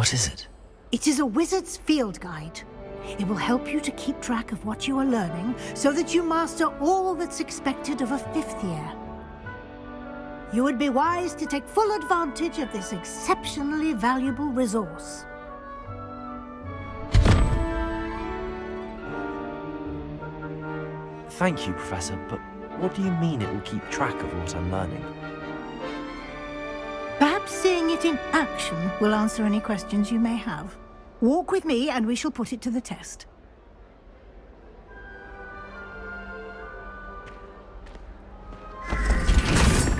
What is it? It is a wizard's field guide. It will help you to keep track of what you are learning so that you master all that's expected of a 5th year. You would be wise to take full advantage of this exceptionally valuable resource. Thank you, Professor, but what do you mean it will keep track of what I'm learning? Perhaps seeing it in action will answer any questions you may have. Walk with me and we shall put it to the test.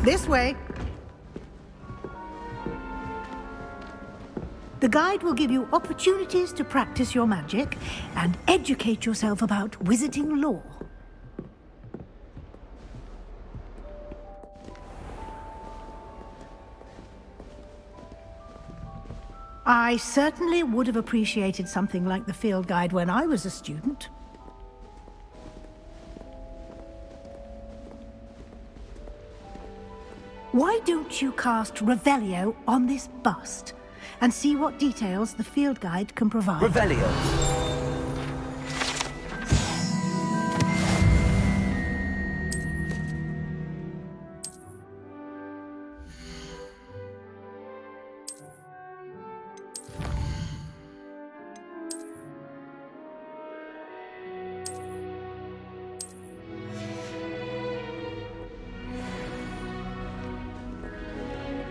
This way. The guide will give you opportunities to practice your magic and educate yourself about wizarding lore. I certainly would have appreciated something like the field guide when I was a student. Why don't you cast Revelio on this bust and see what details the field guide can provide? Revelio!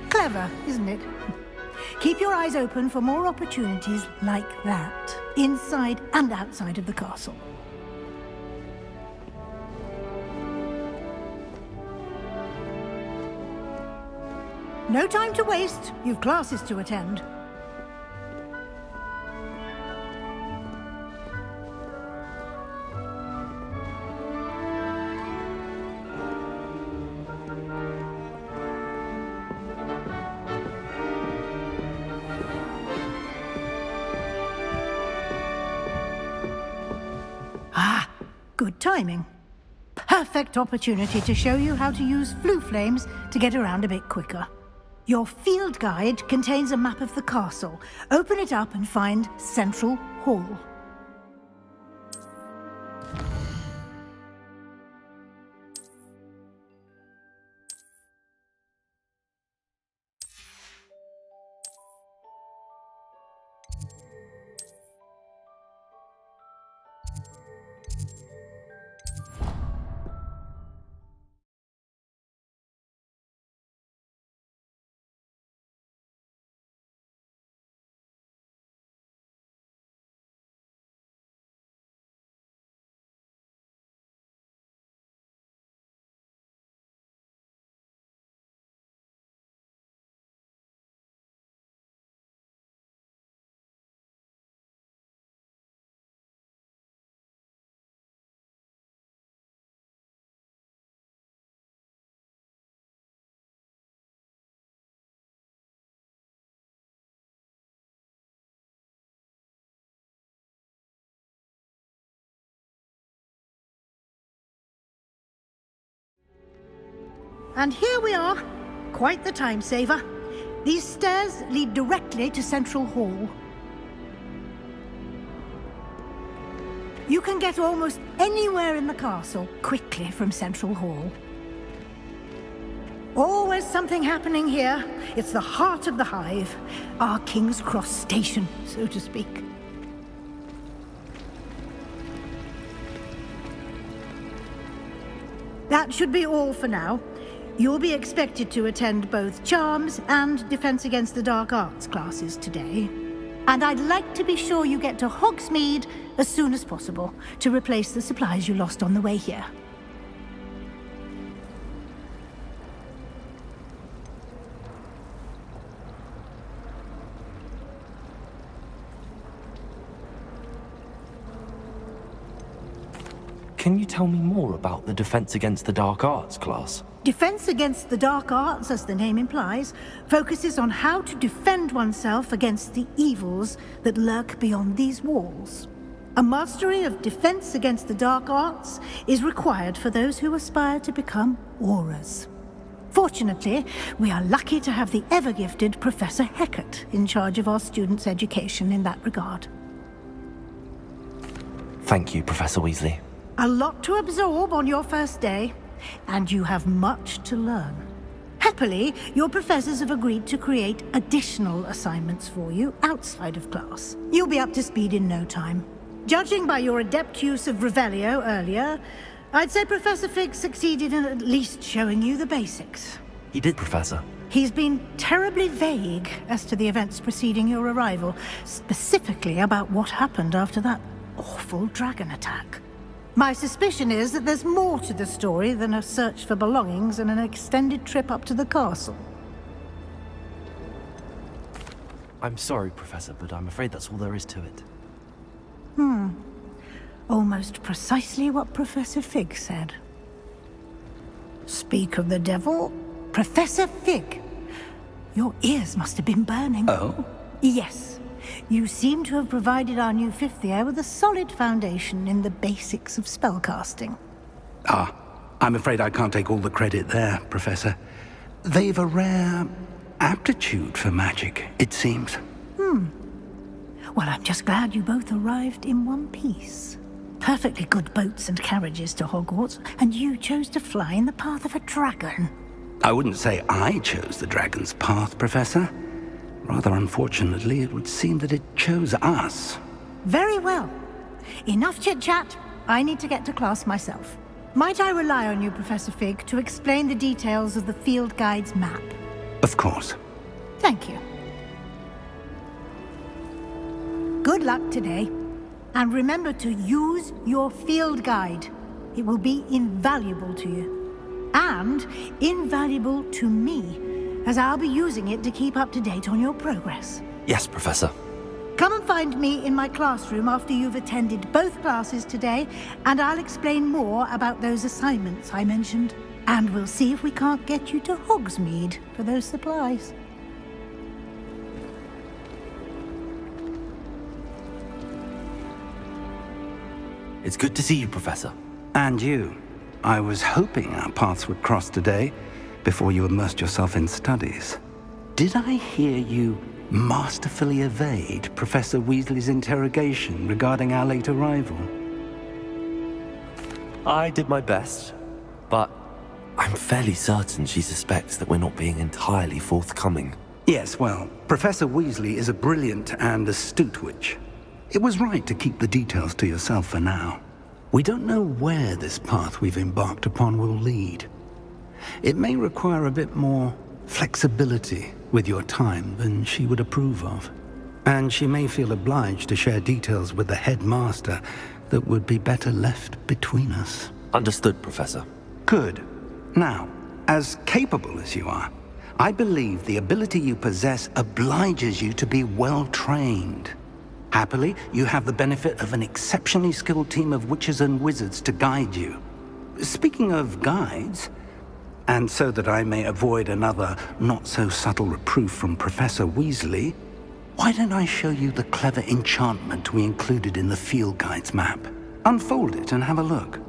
Clever, isn't it? Keep your eyes open for more opportunities like that, inside and outside of the castle. No time to waste. You've classes to attend. Good timing. Perfect opportunity to show you how to use flue flames to get around a bit quicker. Your field guide contains a map of the castle. Open it up and find Central Hall. And here we are. Quite the time saver. These stairs lead directly to Central Hall. You can get almost anywhere in the castle quickly from Central Hall. Always something happening here. It's the heart of the hive. Our King's Cross station, so to speak. That should be all for now. You'll be expected to attend both Charms and Defense Against the Dark Arts classes today. And I'd like to be sure you get to Hogsmeade as soon as possible to replace the supplies you lost on the way here. Can you tell me more about the Defense Against the Dark Arts class? Defense Against the Dark Arts, as the name implies, focuses on how to defend oneself against the evils that lurk beyond these walls. A mastery of Defense Against the Dark Arts is required for those who aspire to become Aurors. Fortunately, we are lucky to have the ever-gifted Professor Heckert in charge of our students' education in that regard. Thank you, Professor Weasley. A lot to absorb on your first day, and you have much to learn. Happily, your professors have agreed to create additional assignments for you outside of class. You'll be up to speed in no time. Judging by your adept use of Revelio earlier, I'd say Professor Fig succeeded in at least showing you the basics. He did, Professor. He's been terribly vague as to the events preceding your arrival, specifically about what happened after that awful dragon attack. My suspicion is that there's more to the story than a search for belongings and an extended trip up to the castle. I'm sorry, Professor, but I'm afraid that's all there is to it. Almost precisely what Professor Fig said. Speak of the devil, Professor Fig. Your ears must have been burning. Oh? Yes. You seem to have provided our new fifth year with a solid foundation in the basics of spellcasting. Ah, I'm afraid I can't take all the credit there, Professor. They've a rare aptitude for magic, it seems. Well, I'm just glad you both arrived in one piece. Perfectly good boats and carriages to Hogwarts, and you chose to fly in the path of a dragon. I wouldn't say I chose the dragon's path, Professor. Rather unfortunately, it would seem that it chose us. Very well. Enough chit-chat. I need to get to class myself. Might I rely on you, Professor Fig, to explain the details of the field guide's map? Of course. Thank you. Good luck today. And remember to use your field guide. It will be invaluable to you. And invaluable to me, as I'll be using it to keep up to date on your progress. Yes, Professor. Come and find me in my classroom after you've attended both classes today, and I'll explain more about those assignments I mentioned. And we'll see if we can't get you to Hogsmeade for those supplies. It's good to see you, Professor. And you. I was hoping our paths would cross today, before you immersed yourself in studies. Did I hear you masterfully evade Professor Weasley's interrogation regarding our late arrival? I did my best, but I'm fairly certain she suspects that we're not being entirely forthcoming. Yes, well, Professor Weasley is a brilliant and astute witch. It was right to keep the details to yourself for now. We don't know where this path we've embarked upon will lead. It may require a bit more flexibility with your time than she would approve of. And she may feel obliged to share details with the headmaster that would be better left between us. Understood, Professor. Good. Now, as capable as you are, I believe the ability you possess obliges you to be well trained. Happily, you have the benefit of an exceptionally skilled team of witches and wizards to guide you. Speaking of guides, and so that I may avoid another not-so-subtle reproof from Professor Weasley, why don't I show you the clever enchantment we included in the field guide's map? Unfold it and have a look.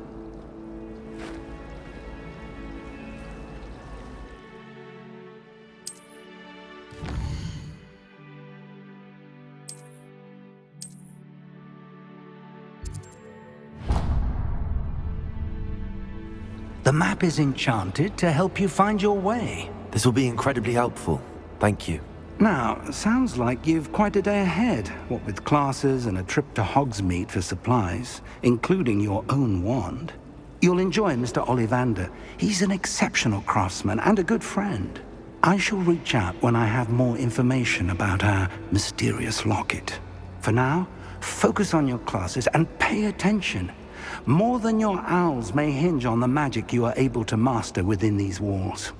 The map is enchanted to help you find your way. This will be incredibly helpful. Thank you. Now, sounds like you've quite a day ahead, what with classes and a trip to Hogsmeade for supplies, including your own wand. You'll enjoy Mr. Ollivander. He's an exceptional craftsman and a good friend. I shall reach out when I have more information about our mysterious locket. For now, focus on your classes and pay attention. More than your owls may hinge on the magic you are able to master within these walls.